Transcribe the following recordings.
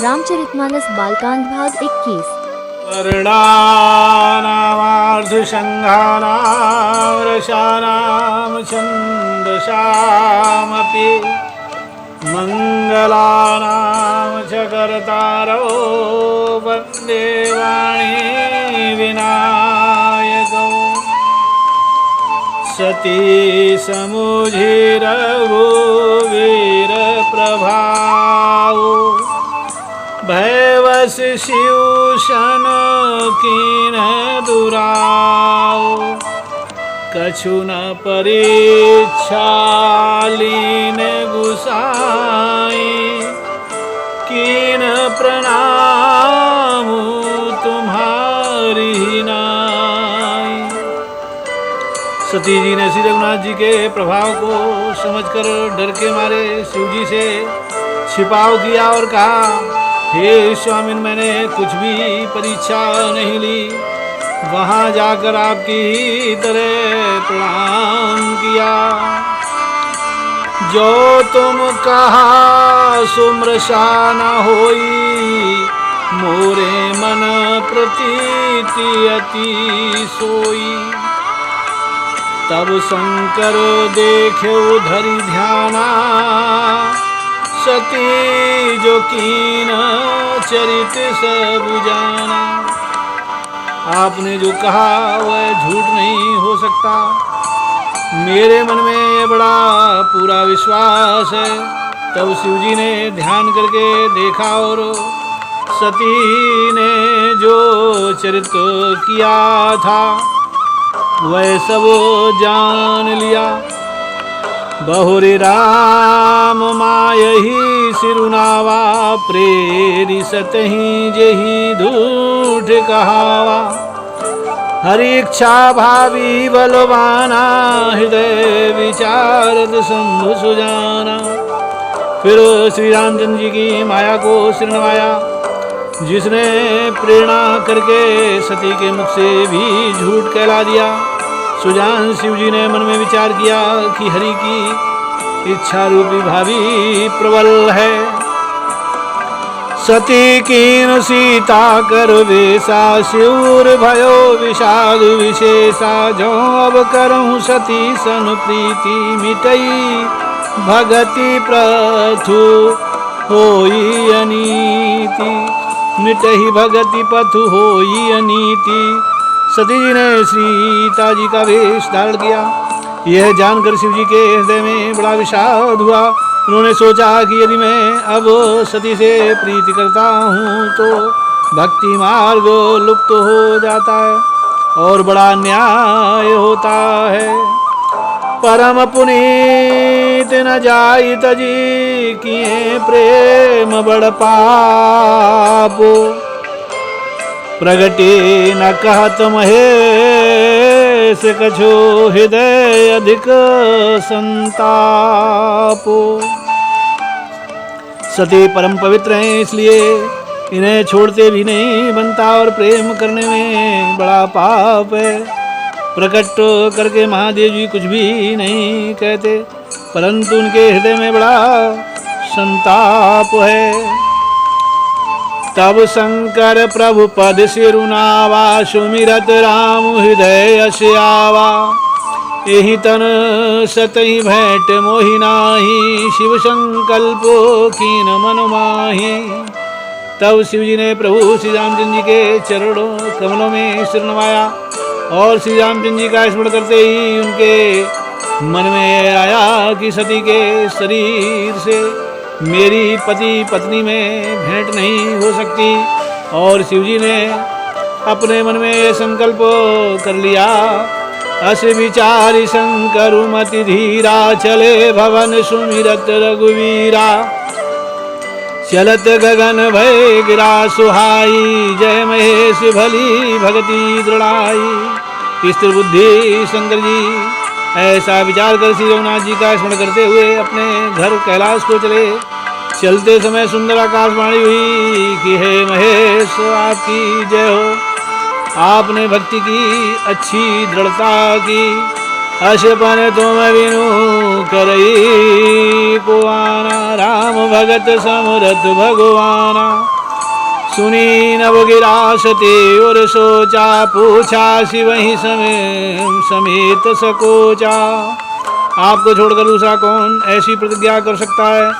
रामचरितमानस बालकांड भाग 21। वर्णानामार्धसंघानां रसानां छन्दसामपि मङ्गलानां च कर्तारो वन्दे वाणी विनायकौ सती समुझिरघुवीरप्रभावो भयवश शिवशन कीन दुराओ कछु न परीक्षालीन गुसाई कीन प्रणाम तुम्हारी नाई। सती जी ने श्री रघुनाथ जी के प्रभाव को समझकर डर के मारे शिव जी से छिपाव किया और कहा, हे स्वामिन, मैंने कुछ भी परीक्षा नहीं ली, वहाँ जाकर आपकी तरह प्रणाम किया। जो तुम कहा सुमृषा न होई, मोरे मन प्रतीति अति सोई। तब शंकर देखे धरि ध्याना, सती जो कीन चरित सब जाना। आपने जो कहा वह झूठ नहीं हो सकता, मेरे मन में यह बड़ा पूरा विश्वास है। तब शिवजी ने ध्यान करके देखा और सती ने जो चरित किया था वह सब जान लिया। बहुरी राम मायही सिरुनावा, प्रेरी सतही जेही धूठ कहावा। हरि इच्छा भावी बलवाना, हृदय विचारत शंभु सुजाना। फिर श्री रामचंद्र जी की माया को सिर नवाया, जिसने प्रेरणा करके सती के मुख से भी झूठ कहला दिया। सुजान शिव जी ने मन में विचार किया कि हरि की इच्छा रूपी भावी प्रबल है। सती कीन सीता कर वेसा, शिवर भयो विषाद विशेषा। जो अब करऊँ सती सन प्रीति, मिटई भगति प्रथु होई अनीति। मिटही भगति पथु होई अनीति। सती जी ने सीता जी का वेश धारण किया। यह जानकर शिव जी के हृदय में बड़ा विषाद हुआ। उन्होंने सोचा कि यदि मैं अब सती से प्रीति करता हूँ तो भक्ति मार्ग लुप्त हो जाता है और बड़ा अन्याय होता है। परम पुनीत न जाई तजी, किए प्रेम बड़ पापो। प्रगटे न कहत महेश, कछो हृदय अधिक संतापो। सती परम पवित्र हैं, इसलिए इन्हें छोड़ते भी नहीं बनता और प्रेम करने में बड़ा पाप है। प्रकट करके महादेव जी कुछ भी नहीं कहते, परंतु उनके हृदय में बड़ा संताप है। तब शंकर प्रभु पद सिरुनावा, सुमिरत राम हृदय अस्यावा। एहि तन सतहि भेंट मोहि नाही, शिव संकल्प कीन मन माही। तब शिव जी ने प्रभु श्री रामचंद्र जी के चरणों कमलों में सिर नवाया और श्री रामचंद्र जी का स्मरण करते ही उनके मन में आया कि सती के शरीर से मेरी पति पत्नी में भेंट नहीं हो सकती। और शिवजी ने अपने मन में संकल्प कर लिया। अस विचारी शंकर मति धीरा, चले भवन सुमिरत रघुवीरा। चलत गगन भय गिरा सुहाई, जय महेश भली भगति दृढ़ाई। स्थिर बुद्धि शंकर जी ऐसा विचार कर श्री रघुनाथ जी का स्मरण करते हुए अपने घर कैलाश को चले। चलते समय सुंदर आकाशवाणी हुई कि हे महेश, आपकी जय हो। आपने भक्ति की अच्छी दृढ़ता की। अशपन तुम बिनु करई पुआना। राम भगत समरथ भगवाना, सुनी नव गिरा सती और सोचा, पूछा शिव ही समेत सकोचा। आपको छोड़कर दूसरा कौन ऐसी प्रतिज्ञा कर सकता है?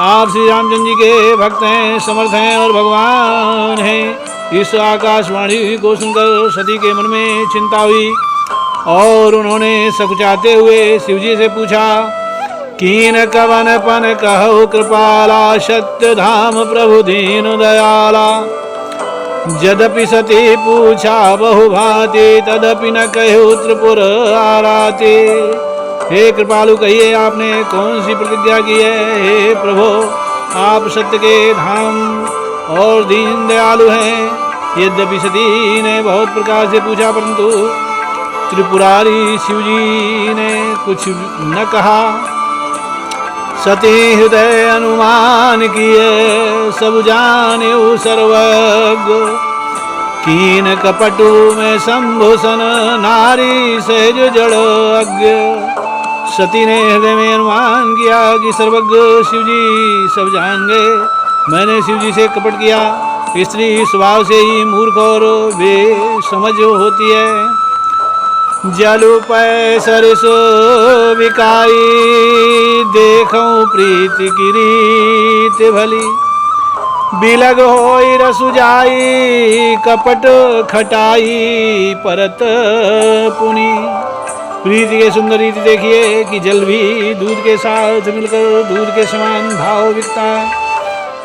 आप श्री रामचंद्र जी के भक्त हैं, समर्थ हैं और भगवान हैं। इस आकाशवाणी को सुनकर सती के मन में चिंता हुई और उन्होंने सकुचाते हुए शिव जी से पूछा, कीन कवन पन कहो कृपाला, सत्य धाम प्रभु दीन दयाला। यद्यपि सती पूछा बहुभांति, तदपि न कहो त्रिपुर आराते। हे कृपालु, कहिए आपने कौन सी प्रतिज्ञा की है? हे प्रभु, आप सत्य के धाम और दीन दयालु हैं। यद्यपि सती ने बहुत प्रकार से पूछा, परंतु त्रिपुरारी शिवजी ने कुछ न कहा। सती हृदय अनुमान किए, सब जाने सर्वज्ञ। कीन कपटु में शंभुसन, नारी सहज जड़ अज्ञ। सती ने हृदय में अनुमान किया कि सर्वज्ञ शिवजी सब जान गए। मैंने शिवजी से कपट किया। स्त्री स्वभाव से ही मूर्ख और बेसमझ होती है। जलु पै सरस विकाई, देखूं प्रीति की रीत भली। बिलग होई रसु जाई, कपट खटाई परत पुनी। प्रीति के सुंदर रीति देखिए कि जल भी दूध के साथ मिलकर दूध के समान भाव बिकता है,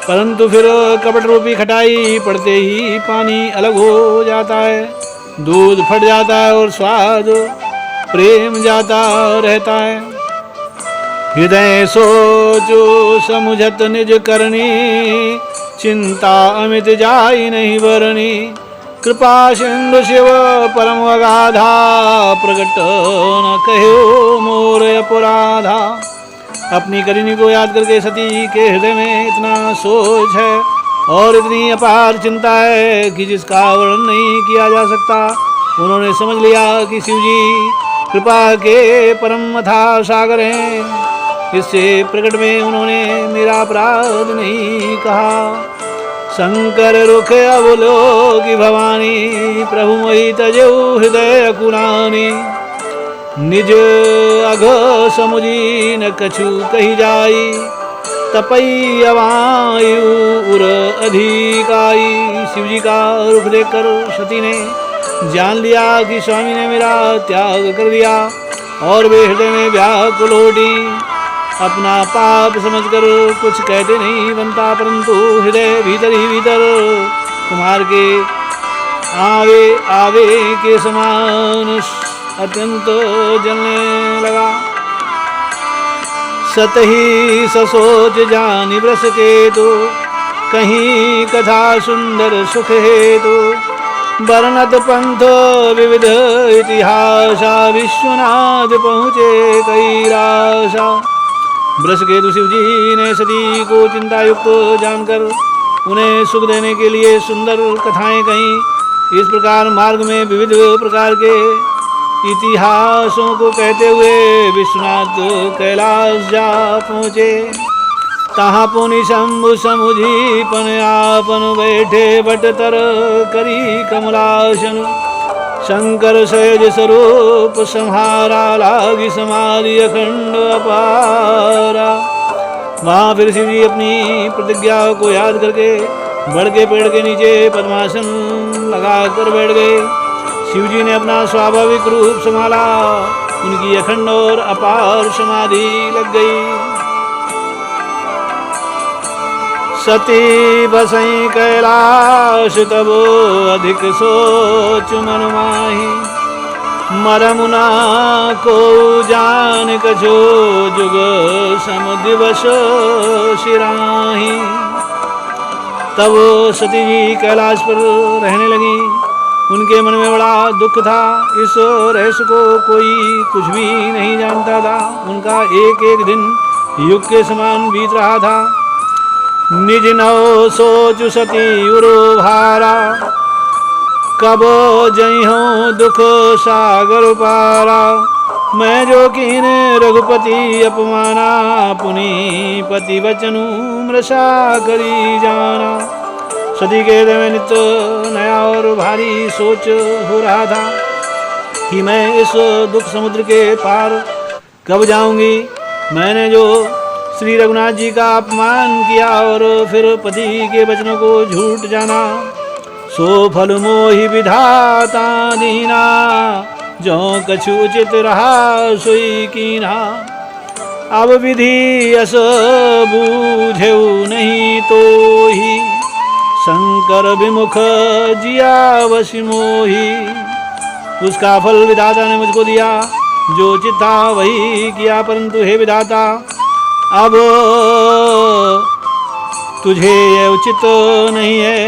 परंतु फिर कपट रूपी खटाई पड़ते ही पानी अलग हो जाता है, दूध फट जाता है और स्वाद प्रेम जाता रहता है। हृदय सोचो समुझत निज करनी, चिंता अमित जाई नहीं बरनी। कृपा सिंधु शिव परम अगाधा, प्रकट न कहो मोर अपराधा। अपनी करिनी को याद करके सती के हृदय में इतना सोच है और इतनी अपार चिंता है कि जिसका वर्णन नहीं किया जा सकता। उन्होंने समझ लिया कि शिवजी कृपा के परम अथाह सागर हैं। इससे प्रकट में उन्होंने मेरा अपराध नहीं कहा। शंकर रुख अवलोकि भवानी, प्रभु मोहि तजऊ हृदय अकुलानी। निज अघ समुझी न कछु कही जाई, तपई अवायु उर अधिकाई। शिवजी का रुख देखकर सती ने जान लिया कि स्वामी ने मेरा त्याग कर दिया और वे हृदय में व्याकुल होती। अपना पाप समझकर कुछ कहते नहीं बनता, परंतु हृदय भीतर ही भीतर कुम्हार के आवे आवे के समान अत्यंत जलने लगा। सतही ससोच जानि व्रस के तो, कहीं कथा सुंदर सुख हेतु। वर्णत पंथ विविध इतिहासा, विश्वनाथ पहुँचे कैलासा। वृषकेतु शिवजी ने सती को चिंता युक्त जानकर उन्हें सुख देने के लिए सुंदर कथाएं कहीं। इस प्रकार मार्ग में विविध प्रकार के इतिहासों को कहते हुए विश्वनाथ कैलाश जा पहुँचे। तहाँ पुनि शंभु समुझी पन आपन, बैठे बट तर करी कमलासन। शंकर सहज स्वरूप संहारा, लागी समाधि अखंड अपारा। वहाँ फिर शिव जी अपनी प्रतिज्ञा को याद करके बड़ के पेड़ के नीचे पद्मासन लगा कर बैठ गए। शिव जी ने अपना स्वाभाविक रूप संभाला, उनकी अखंड और अपार समाधि लग गई। सती बसई कैलाश तबो, अधिक सोच मन माही। मरमुना को जान कछो, जुग सम दिवस सिराही। तब सती जी कैलाश पर रहने लगी। उनके मन में बड़ा दुख था। इस रहस्य को कोई कुछ भी नहीं जानता था। उनका एक एक दिन युग के समान बीत रहा था। निज नौ सोच सती उरो भारा, कब जइहो दुख सागर पारा। मैं जो कीन रघुपति अपमाना, पुनि पति वचनु मृषा करी जाना। सती के हृदय में नित्य नया और भारी सोच हो रहा था कि मैं इस दुख समुद्र के पार कब जाऊंगी। मैंने जो श्री रघुनाथ जी का अपमान किया और फिर पति के वचनों को झूठ जाना, सो फल मोहि विधाता दीना, जो कछु उचित रहा सोई कीना। अब विधि अस बूझेऊ नहीं तो ही, शंकर विमुख जिया वशी मोही। उसका फल विधाता ने मुझको दिया, जो उचित था वही किया, परंतु हे विधाता अब तुझे यह उचित नहीं है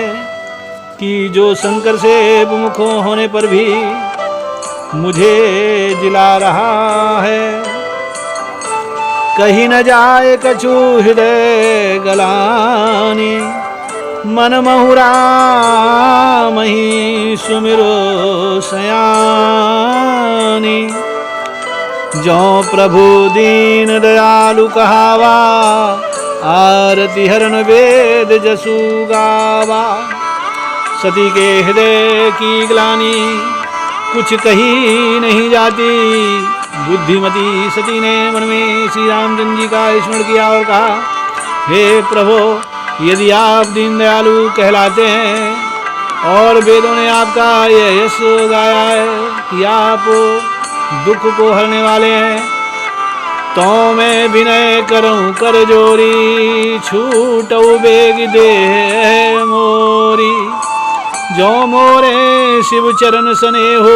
कि जो शंकर से विमुख होने पर भी मुझे जिला रहा है। कहीं न जाए कछु हृदय गलानी, मन महुरा मही सुमिरो सयानी। जो प्रभु दीन दयालु कहावा, आरती हरण वेद जसु गावा। सती के हृदय की ग्लानि कुछ कही नहीं जाती। बुद्धिमती सती ने मन में श्री रामचंद्र जी का स्मरण किया और कहा, हे प्रभु, यदि आप दीन दयालु कहलाते हैं और वेदों ने आपका यह यश गाया है कि आप दुख को हरने वाले हैं, तो मैं विनय करूं कर जोरी, छूटऊ बेग दे मोरी। जो मोरे शिव चरण सने हो,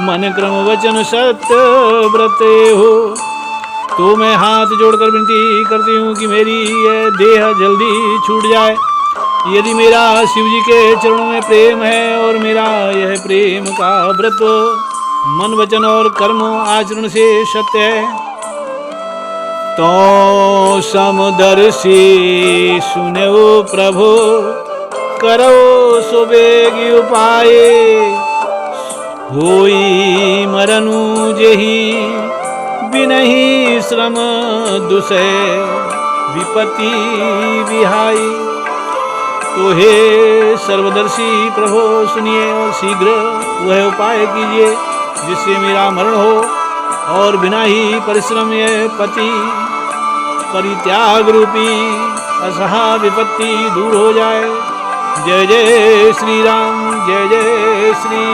मन क्रम वचन सत्य व्रते हो। तो मैं हाथ जोड़कर विनती करती हूँ कि मेरी यह देह जल्दी छूट जाए। यदि मेरा शिव जी के चरणों में प्रेम है और मेरा यह प्रेम का व्रत मन वचन और कर्म आचरण से सत्य है, तो समदर्शी सुनेओ प्रभु, करो सुबेगी उपाय। होई मरनु जेहि बिनहि श्रम दुसै, विपत्ति विहाई। तो हे सर्वदर्शी प्रभु, सुनिए और शीघ्र वह उपाय कीजिए जिससे मेरा मरण हो और बिना ही परिश्रम यह पति परित्याग रूपी असहा विपत्ति दूर हो जाए। जय जय श्री राम, जय जय श्री